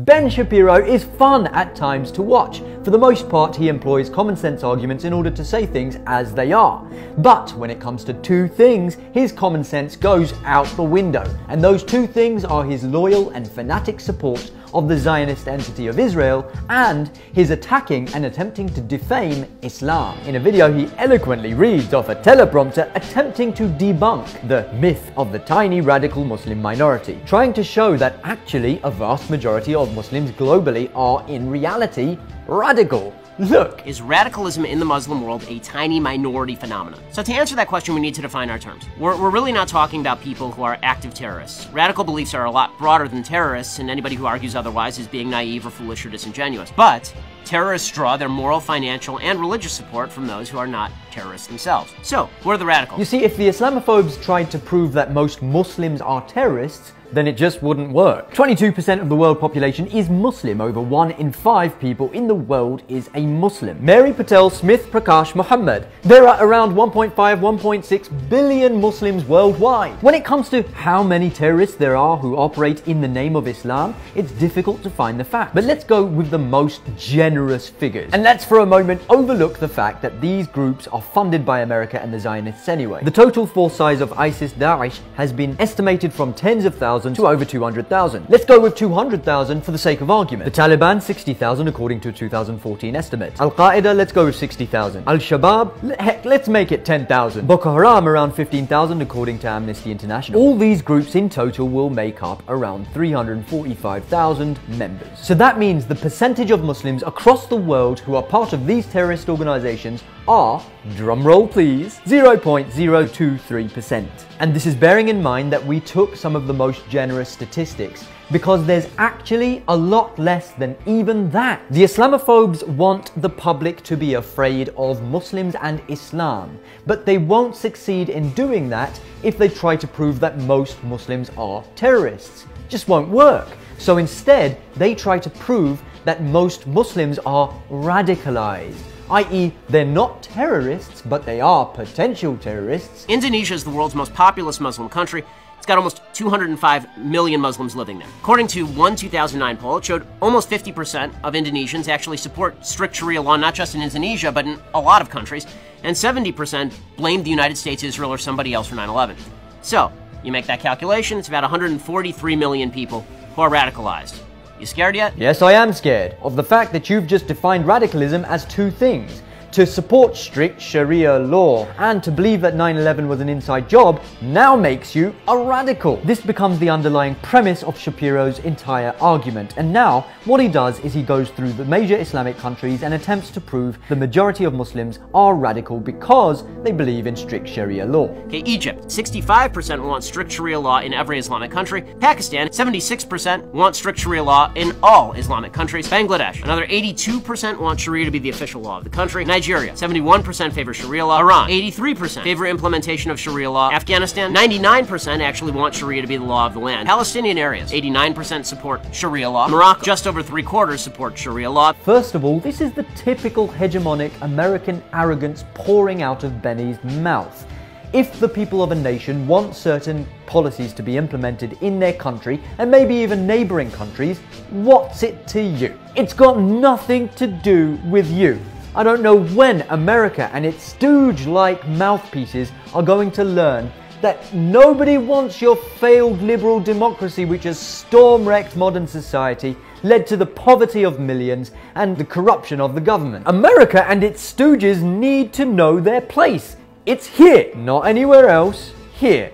Ben Shapiro is fun at times to watch. For the most part, he employs common sense arguments in order to say things as they are. But when it comes to two things, his common sense goes out the window. And those two things are his loyal and fanatic support of the Zionist entity of Israel and his attacking and attempting to defame Islam. In a video, he eloquently reads off a teleprompter attempting to debunk the myth of the tiny radical Muslim minority, trying to show that actually a vast majority of Muslims globally are in reality radical. Look. Is radicalism in the Muslim world a tiny minority phenomenon? So to answer that question, we need to define our terms. We're really not talking about people who are active terrorists. Radical beliefs are a lot broader than terrorists, and anybody who argues otherwise is being naive or foolish or disingenuous. But terrorists draw their moral, financial, and religious support from those who are not terrorists themselves. So, who are the radicals? You see, if the Islamophobes tried to prove that most Muslims are terrorists, then it just wouldn't work. 22% of the world population is Muslim. Over 1 in 5 people in the world is a Muslim. Mary Patel Smith Prakash Muhammad. There are around 1.5, 1.6 billion Muslims worldwide. When it comes to how many terrorists there are who operate in the name of Islam, it's difficult to find the fact. But let's go with the most generous figures. And let's for a moment overlook the fact that these groups are funded by America and the Zionists anyway. The total force size of ISIS-Daesh has been estimated from tens of thousands to over 200,000. Let's go with 200,000 for the sake of argument. The Taliban, 60,000 according to a 2014 estimate. Al-Qaeda, let's go with 60,000. Al-Shabaab, heck, let's make it 10,000. Boko Haram, around 15,000 according to Amnesty International. All these groups in total will make up around 345,000 members. So that means the percentage of Muslims across the world who are part of these terrorist organizations are, drumroll please, 0.023%. And this is bearing in mind that we took some of the most generous statistics, because there's actually a lot less than even that. The Islamophobes want the public to be afraid of Muslims and Islam, but they won't succeed in doing that if they try to prove that most Muslims are terrorists. Just won't work. So instead, they try to prove that most Muslims are radicalized, i.e. they're not terrorists, but they are potential terrorists. Indonesia is the world's most populous Muslim country. It's got almost 205 million Muslims living there. According to one 2009 poll, it showed almost 50% of Indonesians actually support strict Sharia law, not just in Indonesia, but in a lot of countries, and 70% blamed the United States, Israel, or somebody else for 9/11. So, you make that calculation, it's about 143 million people who are radicalized. You scared yet? Yes, I am scared of the fact that you've just defined radicalism as two things. To support strict Sharia law and to believe that 9/11 was an inside job now makes you a radical. This becomes the underlying premise of Shapiro's entire argument. And now, what he does is he goes through the major Islamic countries and attempts to prove the majority of Muslims are radical because they believe in strict Sharia law. Okay, Egypt, 65% want strict Sharia law in every Islamic country. Pakistan, 76% want strict Sharia law in all Islamic countries. Bangladesh, another 82% want Sharia to be the official law of the country. Nigeria, 71% favor Sharia law. Iran, 83% favor implementation of Sharia law. Afghanistan, 99% actually want Sharia to be the law of the land. Palestinian areas, 89% support Sharia law. Morocco, just over 3/4 support Sharia law. First of all, this is the typical hegemonic American arrogance pouring out of Benny's mouth. If the people of a nation want certain policies to be implemented in their country, and maybe even neighboring countries, what's it to you? It's got nothing to do with you. I don't know when America and its stooge-like mouthpieces are going to learn that nobody wants your failed liberal democracy which has storm-wrecked modern society, led to the poverty of millions and the corruption of the government. America and its stooges need to know their place. It's here, not anywhere else. Here.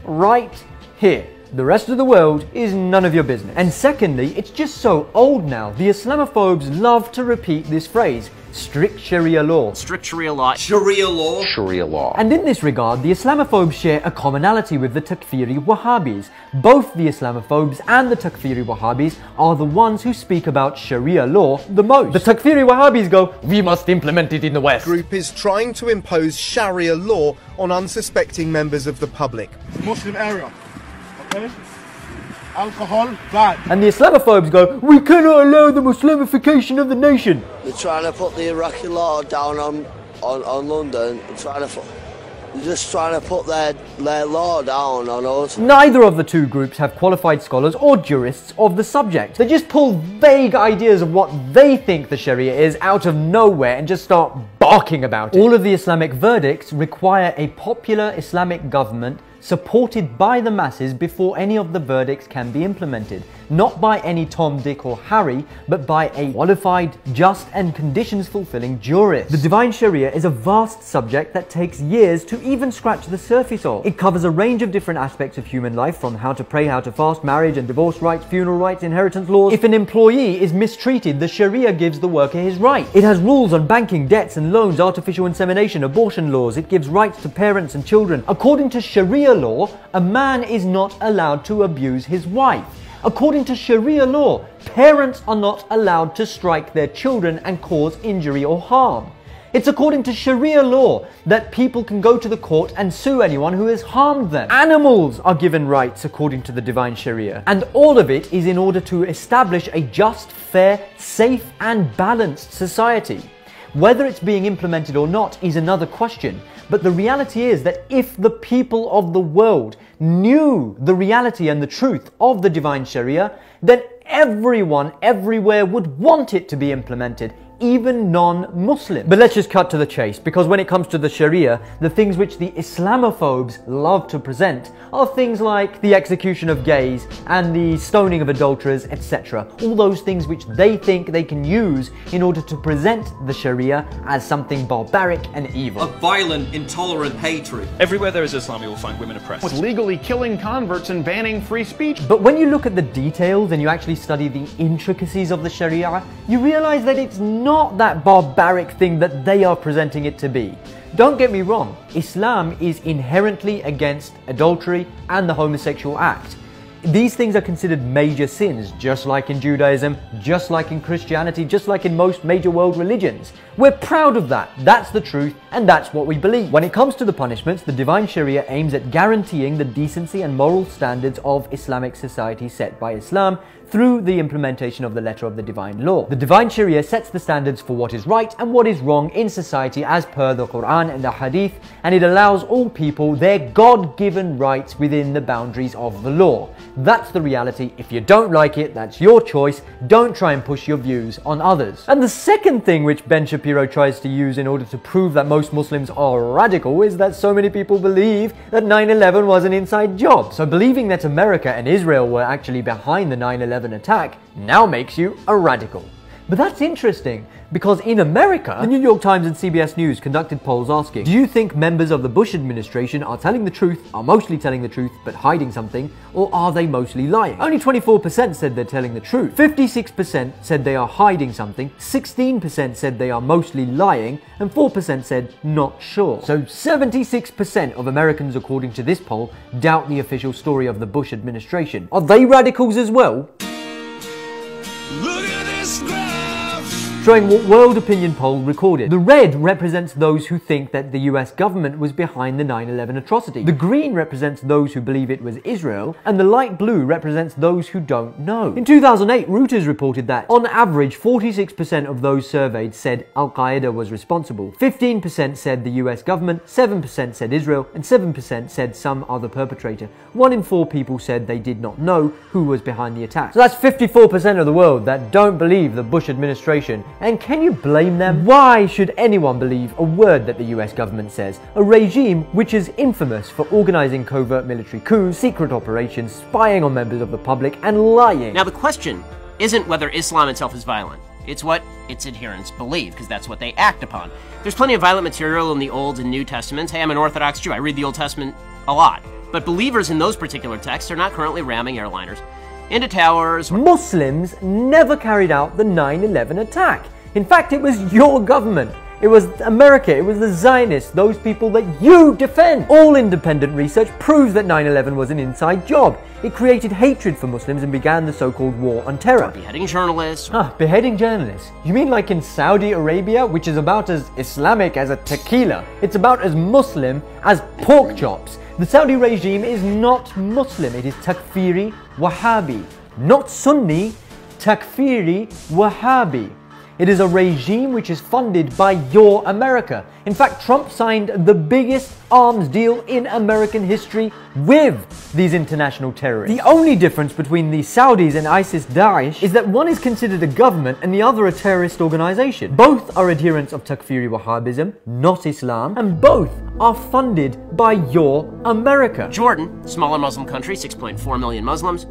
Right here. The rest of the world is none of your business. And secondly, it's just so old now. The Islamophobes love to repeat this phrase, strict Sharia law. Strict Sharia law. Sharia law. Sharia law. And in this regard, the Islamophobes share a commonality with the Takfiri Wahhabis. Both the Islamophobes and the Takfiri Wahhabis are the ones who speak about Sharia law the most. The Takfiri Wahhabis go, we must implement it in the West. Group is trying to impose Sharia law on unsuspecting members of the public. Muslim area. Okay? Alcohol, bad. And the Islamophobes go, we cannot allow the Muslimification of the nation. They're trying to put the Iraqi law down on London. They're trying to They're just trying to put their law down on us. Neither of the two groups have qualified scholars or jurists of the subject. They just pull vague ideas of what they think the Sharia is out of nowhere and just start barking about it. All of the Islamic verdicts require a popular Islamic government supported by the masses before any of the verdicts can be implemented. Not by any Tom, Dick or Harry, but by a qualified, just and conditions-fulfilling jurist. The Divine Sharia is a vast subject that takes years to even scratch the surface of. It covers a range of different aspects of human life, from how to pray, how to fast, marriage and divorce rights, funeral rights, inheritance laws. If an employee is mistreated, the Sharia gives the worker his right. It has rules on banking, debts and loans, artificial insemination, abortion laws. It gives rights to parents and children. According to Sharia law, a man is not allowed to abuse his wife. According to Sharia law, parents are not allowed to strike their children and cause injury or harm. It's according to Sharia law that people can go to the court and sue anyone who has harmed them. Animals are given rights according to the Divine Sharia. And all of it is in order to establish a just, fair, safe and balanced society. Whether it's being implemented or not is another question, but the reality is that if the people of the world knew the reality and the truth of the Divine Sharia, then everyone everywhere would want it to be implemented, even non-Muslims. But let's just cut to the chase, because when it comes to the Sharia, the things which the Islamophobes love to present are things like the execution of gays and the stoning of adulterers, etc. All those things which they think they can use in order to present the Sharia as something barbaric and evil. A violent, intolerant hatred. Everywhere there is Islam, you will find women oppressed. With legally killing converts and banning free speech. But when you look at the details and you actually study the intricacies of the Sharia, you realize that it's not that barbaric thing that they are presenting it to be. Don't get me wrong, Islam is inherently against adultery and the homosexual act. These things are considered major sins, just like in Judaism, just like in Christianity, just like in most major world religions. We're proud of that. That's the truth, and that's what we believe. When it comes to the punishments, the Divine Sharia aims at guaranteeing the decency and moral standards of Islamic society set by Islam through the implementation of the letter of the divine law. The Divine Sharia sets the standards for what is right and what is wrong in society as per the Quran and the Hadith, and it allows all people their God-given rights within the boundaries of the law. That's the reality. If you don't like it, that's your choice. Don't try and push your views on others. And the second thing which Ben Shapiro tries to use in order to prove that most Muslims are radical is that so many people believe that 9/11 was an inside job. So believing that America and Israel were actually behind the 9/11 attack now makes you a radical. But that's interesting, because in America, the New York Times and CBS News conducted polls asking, do you think members of the Bush administration are telling the truth, are mostly telling the truth, but hiding something, or are they mostly lying? Only 24% said they're telling the truth. 56% said they are hiding something, 16% said they are mostly lying, and 4% said not sure. So 76% of Americans, according to this poll, doubt the official story of the Bush administration. Are they radicals as well? Look at this graph! Showing what World Opinion poll recorded. The red represents those who think that the US government was behind the 9/11 atrocity. The green represents those who believe it was Israel, and the light blue represents those who don't know. In 2008, Reuters reported that, on average, 46% of those surveyed said Al-Qaeda was responsible. 15% said the US government, 7% said Israel, and 7% said some other perpetrator. 1 in 4 people said they did not know who was behind the attack. So that's 54% of the world that don't believe the Bush administration. And can you blame them? Why should anyone believe a word that the US government says? A regime which is infamous for organizing covert military coups, secret operations, spying on members of the public, and lying. Now the question isn't whether Islam itself is violent. It's what its adherents believe, because that's what they act upon. There's plenty of violent material in the Old and New Testaments. Hey, I'm an Orthodox Jew. I read the Old Testament a lot. But believers in those particular texts are not currently ramming airliners into towers. Muslims never carried out the 9/11 attack. In fact, it was your government. It was America, it was the Zionists, those people that you defend. All independent research proves that 9/11 was an inside job. It created hatred for Muslims and began the so-called war on terror. Beheading journalists. Beheading journalists. You mean like in Saudi Arabia, which is about as Islamic as a tequila? It's about as Muslim as pork chops. The Saudi regime is not Muslim, it is Takfiri Wahhabi. Not Sunni, Takfiri Wahhabi. It is a regime which is funded by your America. In fact, Trump signed the biggest arms deal in American history with these international terrorists. The only difference between the Saudis and ISIS-Daesh is that one is considered a government and the other a terrorist organization. Both are adherents of Takfiri Wahhabism, not Islam, and both are funded by your America. Jordan, smaller Muslim country, 6.4 million Muslims.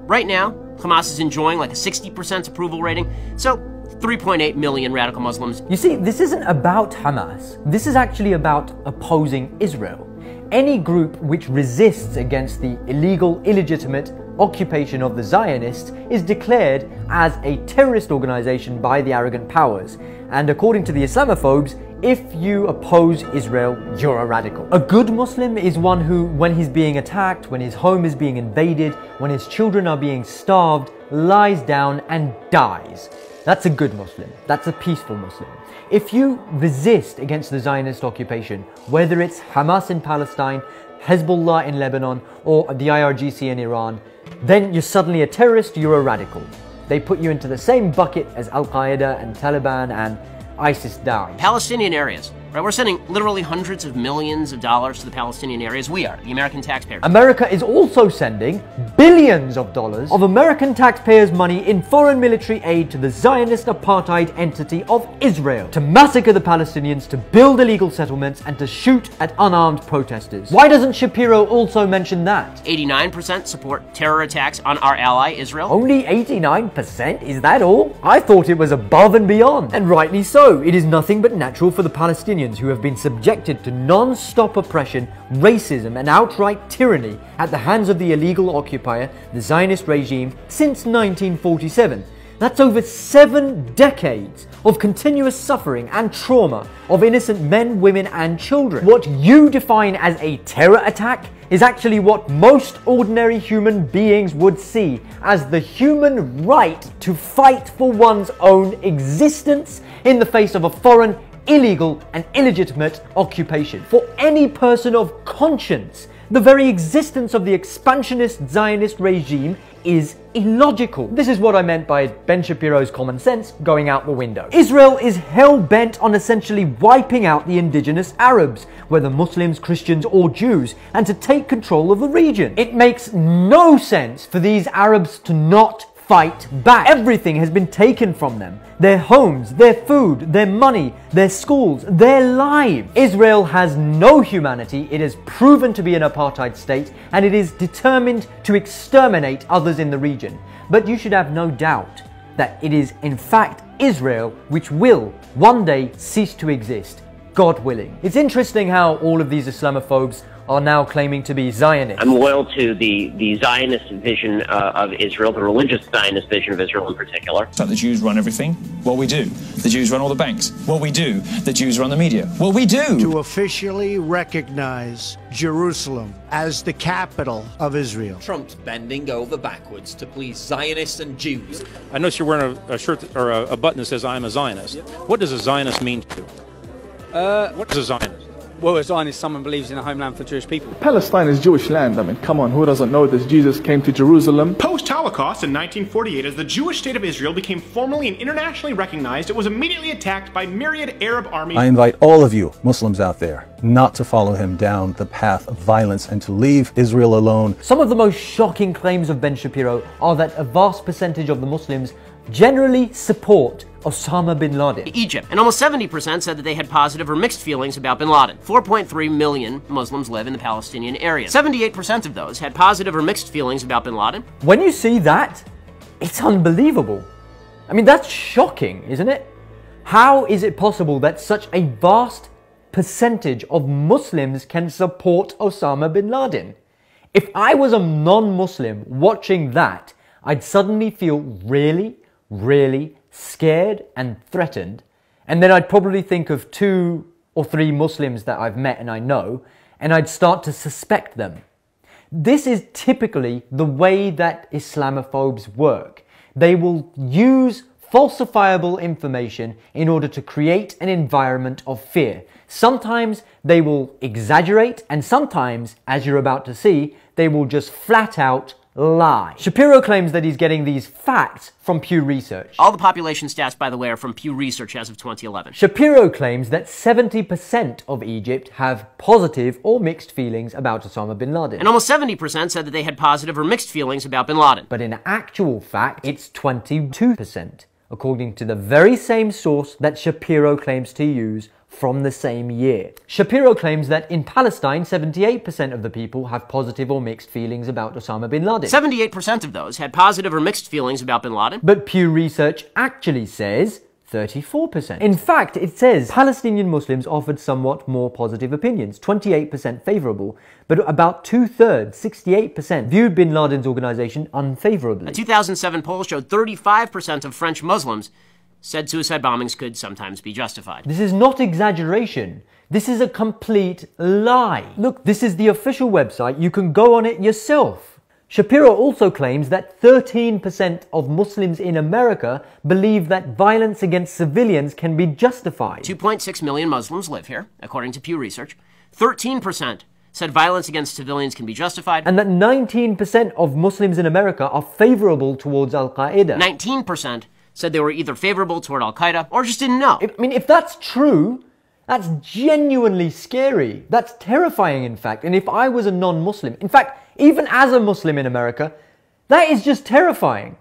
Right now, Hamas is enjoying like a 60% approval rating, so 3.8 million radical Muslims. You see, this isn't about Hamas. This is actually about opposing Israel. Any group which resists against the illegal, illegitimate occupation of the Zionists is declared as a terrorist organization by the arrogant powers. And according to the Islamophobes, if you oppose Israel, you're a radical. A good Muslim is one who, when he's being attacked, when his home is being invaded, when his children are being starved, lies down and dies. That's a good Muslim. That's a peaceful Muslim. If you resist against the Zionist occupation, whether it's Hamas in Palestine, Hezbollah in Lebanon, or the IRGC in Iran, then you're suddenly a terrorist, you're a radical. They put you into the same bucket as Al-Qaeda and Taliban and ISIS-Daesh. Palestinian areas. Right, we're sending literally hundreds of millions of dollars to the Palestinian areas. We are, the American taxpayers. America is also sending billions of dollars of American taxpayers' money in foreign military aid to the Zionist apartheid entity of Israel, to massacre the Palestinians, to build illegal settlements, and to shoot at unarmed protesters. Why doesn't Shapiro also mention that? 89% support terror attacks on our ally, Israel. Only 89%? Is that all? I thought it was above and beyond. And rightly so. It is nothing but natural for the Palestinians who have been subjected to non-stop oppression, racism, and outright tyranny at the hands of the illegal occupier, the Zionist regime, since 1947. That's over 7 decades of continuous suffering and trauma of innocent men, women, and children. What you define as a terror attack is actually what most ordinary human beings would see as the human right to fight for one's own existence in the face of a foreign, illegal and illegitimate occupation. For any person of conscience, the very existence of the expansionist Zionist regime is illogical. This is what I meant by Ben Shapiro's common sense going out the window. Israel is hell-bent on essentially wiping out the indigenous Arabs, whether Muslims, Christians or Jews, and to take control of the region. It makes no sense for these Arabs to not fight back. Everything has been taken from them. Their homes, their food, their money, their schools, their lives. Israel has no humanity. It has proven to be an apartheid state, and it is determined to exterminate others in the region. But you should have no doubt that it is in fact Israel which will one day cease to exist, God willing. It's interesting how all of these Islamophobes are now claiming to be Zionists. I'm loyal to the Zionist vision of Israel, the religious Zionist vision of Israel in particular. It's like the Jews run everything. Well, we do. The Jews run all the banks. Well, we do. The Jews run the media. Well, we do. To officially recognize Jerusalem as the capital of Israel. Trump's bending over backwards to please Zionists and Jews. I notice you're wearing a shirt or a button that says I'm a Zionist. What does a Zionist mean to you? What is a Zionist? Well, a Zionist is someone believes in a homeland for Jewish people. Palestine is Jewish land. I mean, come on, who doesn't know this? Jesus came to Jerusalem. Post-Holocaust in 1948, as the Jewish state of Israel became formally and internationally recognized, it was immediately attacked by myriad Arab armies. I invite all of you, Muslims out there, not to follow him down the path of violence and to leave Israel alone. Some of the most shocking claims of Ben Shapiro are that a vast percentage of the Muslims generally support Osama bin Laden. Egypt, and almost 70% said that they had positive or mixed feelings about bin Laden. 4.3 million Muslims live in the Palestinian area. 78% of those had positive or mixed feelings about bin Laden. When you see that, it's unbelievable. I mean, that's shocking, isn't it? How is it possible that such a vast percentage of Muslims can support Osama bin Laden? If I was a non-Muslim watching that, I'd suddenly feel really scared and threatened, and then I'd probably think of 2 or 3 Muslims that I've met and I know, and I'd start to suspect them. This is typically the way that Islamophobes work. They will use falsifiable information in order to create an environment of fear. Sometimes they will exaggerate, and sometimes, as you're about to see, they will just flat out lie. Shapiro claims that he's getting these facts from Pew Research. All the population stats, by the way, are from Pew Research as of 2011. Shapiro claims that 70% of Egypt have positive or mixed feelings about Osama bin Laden. And almost 70% said that they had positive or mixed feelings about bin Laden. But in actual fact, it's 22%, according to the very same source that Shapiro claims to use from the same year. Shapiro claims that in Palestine, 78% of the people have positive or mixed feelings about Osama bin Laden. 78% of those had positive or mixed feelings about bin Laden. But Pew Research actually says 34%. In fact, it says Palestinian Muslims offered somewhat more positive opinions, 28% favorable, but about 2/3, 68%, viewed bin Laden's organization unfavorably. A 2007 poll showed 35% of French Muslims said suicide bombings could sometimes be justified. This is not exaggeration. This is a complete lie. Look, this is the official website. You can go on it yourself. Shapiro also claims that 13% of Muslims in America believe that violence against civilians can be justified. 2.6 million Muslims live here, according to Pew Research. 13% said violence against civilians can be justified. And that 19% of Muslims in America are favorable towards Al-Qaeda. 19% said they were either favorable toward Al-Qaeda or just didn't know. If that's true, that's genuinely scary. That's terrifying, in fact. And if I was a non-Muslim, in fact, even as a Muslim in America, that is just terrifying.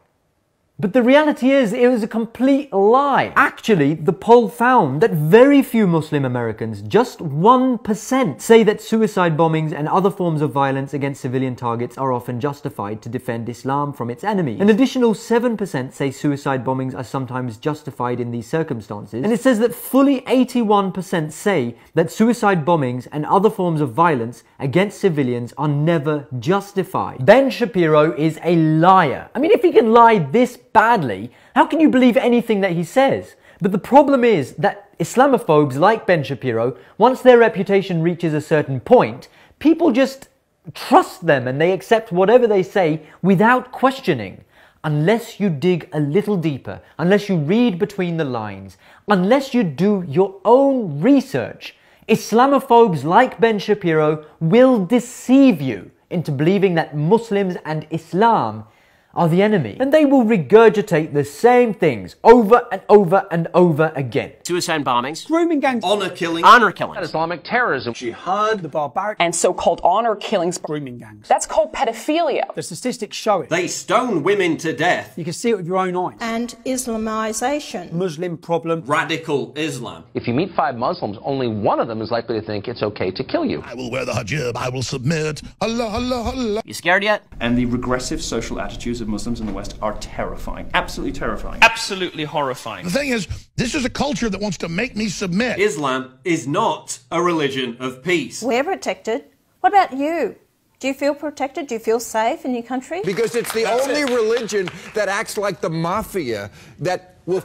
But the reality is, it was a complete lie. Actually, the poll found that very few Muslim Americans, just 1%, say that suicide bombings and other forms of violence against civilian targets are often justified to defend Islam from its enemies. An additional 7% say suicide bombings are sometimes justified in these circumstances. And it says that fully 81% say that suicide bombings and other forms of violence against civilians are never justified. Ben Shapiro is a liar. I mean, if he can lie this badly, how can you believe anything that he says? But the problem is that Islamophobes like Ben Shapiro, once their reputation reaches a certain point, people just trust them and they accept whatever they say without questioning. Unless you dig a little deeper, unless you read between the lines, unless you do your own research, Islamophobes like Ben Shapiro will deceive you into believing that Muslims and Islam are the enemy. And they will regurgitate the same things over and over and over again. Suicide bombings. Grooming gangs. Honor killings. Honor killings. Islamic terrorism. Jihad. The barbaric. And so-called honor killings. Grooming gangs. That's called pedophilia. The statistics show it. They stone women to death. You can see it with your own eyes. And Islamization. Muslim problem. Radical Islam. If you meet 5 Muslims, only one of them is likely to think it's okay to kill you. I will wear the hijab. I will submit. Allah, Allah, Allah. You scared yet? And the regressive social attitudes of Muslims in the West are terrifying. Absolutely terrifying. Absolutely horrifying. The thing is, this is a culture that wants to make me submit. Islam is not a religion of peace. We're protected. What about you? Do you feel protected? Do you feel safe in your country? Because it's the only religion that acts like the mafia that will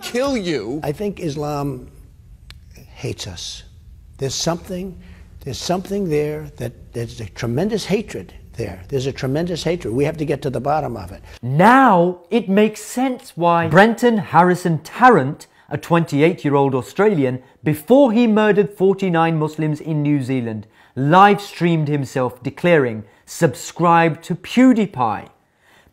kill you. I think Islam hates us. There's something there that there's a tremendous hatred there. There's a tremendous hatred. We have to get to the bottom of it. Now it makes sense why Brenton Harrison Tarrant, a 28-year-old Australian, before he murdered 49 Muslims in New Zealand, live-streamed himself declaring, "Subscribe to PewDiePie."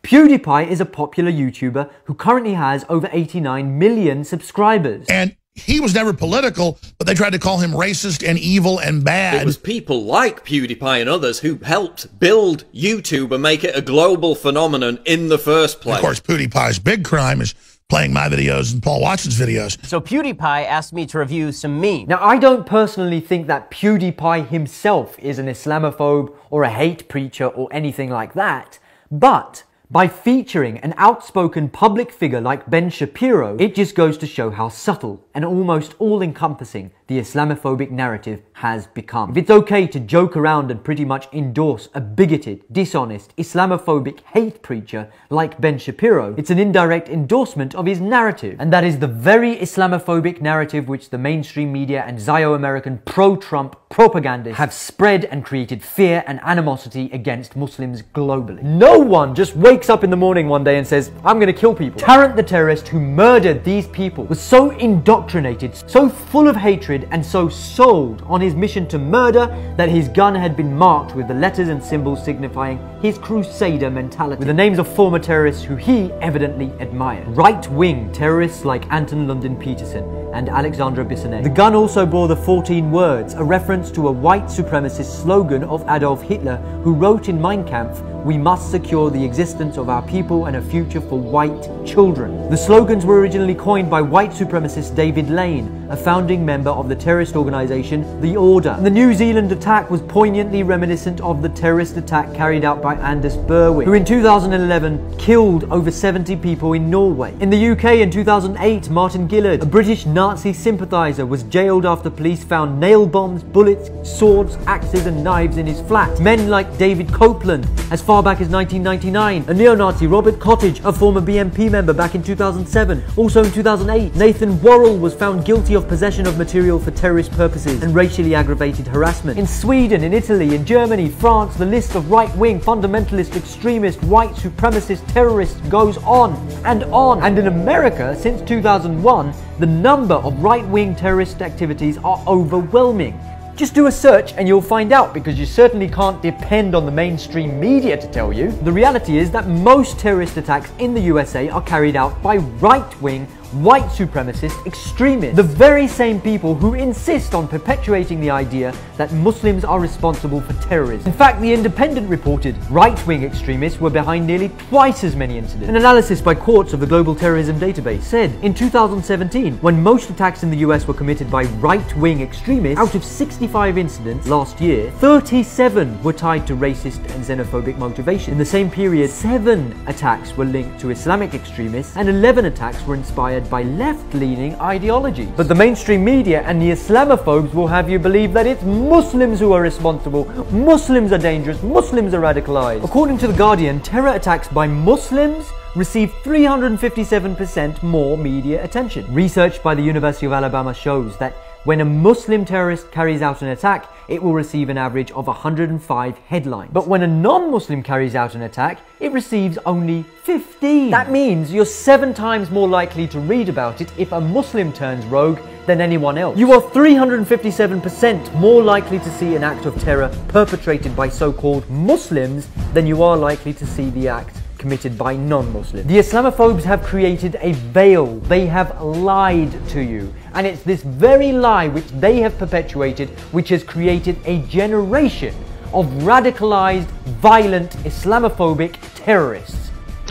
PewDiePie is a popular YouTuber who currently has over 89 million subscribers. And he was never political, but they tried to call him racist and evil and bad. It was people like PewDiePie and others who helped build YouTube and make it a global phenomenon in the first place. Of course, PewDiePie's big crime is playing my videos and Paul Watson's videos. So PewDiePie asked me to review some memes. Now, I don't personally think that PewDiePie himself is an Islamophobe or a hate preacher or anything like that, but by featuring an outspoken public figure like Ben Shapiro, it just goes to show how subtle and almost all-encompassing the Islamophobic narrative has become. If it's okay to joke around and pretty much endorse a bigoted, dishonest, Islamophobic hate preacher like Ben Shapiro, it's an indirect endorsement of his narrative. And that is the very Islamophobic narrative which the mainstream media and Zio-American pro-Trump propagandists have spread and created fear and animosity against Muslims globally. No one just wakes up in the morning one day and says, "I'm going to kill people." Tarrant the terrorist who murdered these people was so indoctrinated, so full of hatred hatred and so sold on his mission to murder that his gun had been marked with the letters and symbols signifying his crusader mentality, with the names of former terrorists who he evidently admired. Right-wing terrorists like Anton Lundin Peterson and Alexandra Bissonnet. The gun also bore the 14 words, a reference to a white supremacist slogan of Adolf Hitler, who wrote in Mein Kampf, "We must secure the existence of our people and a future for white children." The slogans were originally coined by white supremacist David Lane, a founding member of the terrorist organization The Order. And the New Zealand attack was poignantly reminiscent of the terrorist attack carried out by Anders Berwick, who in 2011 killed over 70 people in Norway. In the UK in 2008, Martin Gillard, a British Nazi sympathizer, was jailed after police found nail bombs, bullets, swords, axes and knives in his flat. Men like David Copeland, as far back as 1999, a neo-Nazi Robert Cottage, a former BNP member, back in 2007. Also in 2008, Nathan Worrell was found guilty of possession of material for terrorist purposes and racially aggravated harassment. In Sweden, in Italy, in Germany, France, the list of right-wing, fundamentalist, extremist, white supremacist terrorists goes on and on. And in America, since 2001, the number of right-wing terrorist activities are overwhelming. Just do a search and you'll find out, because you certainly can't depend on the mainstream media to tell you. The reality is that most terrorist attacks in the USA are carried out by right-wing, white supremacist extremists, the very same people who insist on perpetuating the idea that Muslims are responsible for terrorism. In fact, The Independent reported right-wing extremists were behind nearly twice as many incidents. An analysis by Quartz of the Global Terrorism Database said in 2017, when most attacks in the US were committed by right-wing extremists, out of 65 incidents last year, 37 were tied to racist and xenophobic motivation. In the same period, 7 attacks were linked to Islamic extremists and 11 attacks were inspired by left-leaning ideology. But the mainstream media and the Islamophobes will have you believe that it's Muslims who are responsible. Muslims are dangerous. Muslims are radicalized. According to The Guardian, terror attacks by Muslims received 357% more media attention. Research by the University of Alabama shows that when a Muslim terrorist carries out an attack, it will receive an average of 105 headlines. But when a non-Muslim carries out an attack, it receives only 15. That means you're 7 times more likely to read about it if a Muslim turns rogue than anyone else. You are 357% more likely to see an act of terror perpetrated by so-called Muslims than you are likely to see the act committed by non-Muslims. The Islamophobes have created a veil. They have lied to you. And it's this very lie which they have perpetuated which has created a generation of radicalized, violent, Islamophobic terrorists.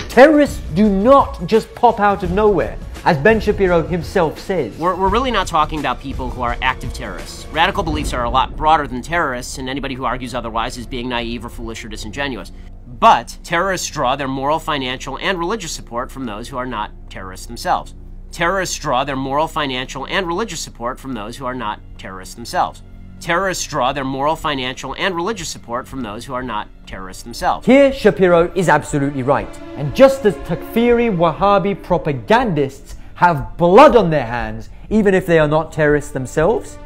Terrorists do not just pop out of nowhere, as Ben Shapiro himself says. We're really not talking about people who are active terrorists. Radical beliefs are a lot broader than terrorists, and anybody who argues otherwise is being naive or foolish or disingenuous. But terrorists draw their moral, financial, and religious support from those who are not terrorists themselves. Terrorists draw their moral, financial, and religious support from those who are not terrorists themselves. Terrorists draw their moral, financial, and religious support from those who are not terrorists themselves. Here, Shapiro is absolutely right. And just as Takfiri Wahhabi propagandists have blood on their hands, even if they are not terrorists themselves,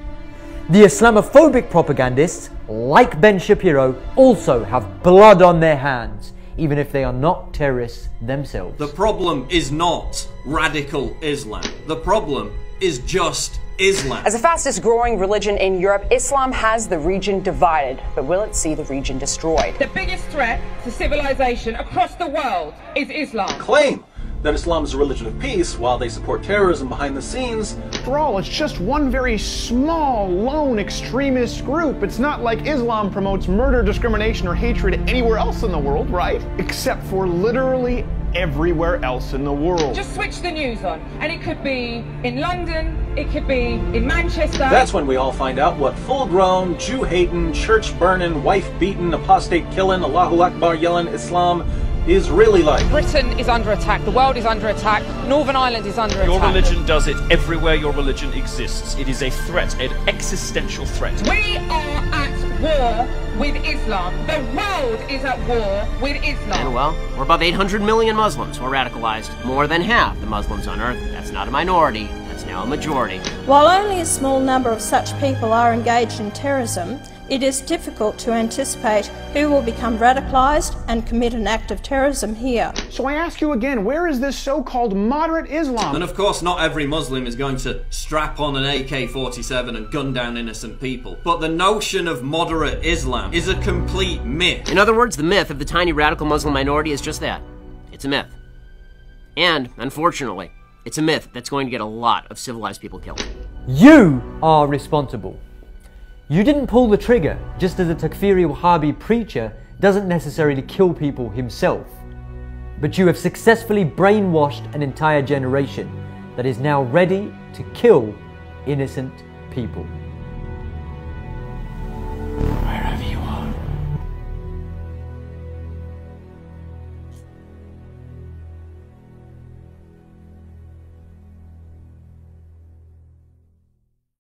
the Islamophobic propagandists, like Ben Shapiro, also have blood on their hands, even if they are not terrorists themselves. The problem is not radical Islam. The problem is just Islam. As the fastest growing religion in Europe, Islam has the region divided, but will it see the region destroyed? The biggest threat to civilization across the world is Islam. Claim that Islam is a religion of peace while they support terrorism behind the scenes. After all, it's just one very small, lone extremist group. It's not like Islam promotes murder, discrimination, or hatred anywhere else in the world, right? Except for literally everywhere else in the world. Just switch the news on, and it could be in London, it could be in Manchester. That's when we all find out what full-grown, Jew-hating, church-burning, wife-beating, apostate-killing, Allahu Akbar yelling Islam is really like. Britain is under attack, the world is under attack, Northern Ireland is under attack. Your religion does it everywhere your religion exists. It is a threat, an existential threat. We are at war with Islam. The world is at war with Islam. And well, we're above 800 million Muslims who are radicalized. More than half the Muslims on Earth. That's not a minority, that's now a majority. While only a small number of such people are engaged in terrorism, it is difficult to anticipate who will become radicalised and commit an act of terrorism here. So I ask you again, where is this so-called moderate Islam? And of course, not every Muslim is going to strap on an AK-47 and gun down innocent people. But the notion of moderate Islam is a complete myth. In other words, the myth of the tiny radical Muslim minority is just that. It's a myth. And, unfortunately, it's a myth that's going to get a lot of civilized people killed. You are responsible. You didn't pull the trigger, just as a Takfiri Wahhabi preacher doesn't necessarily kill people himself. But you have successfully brainwashed an entire generation that is now ready to kill innocent people.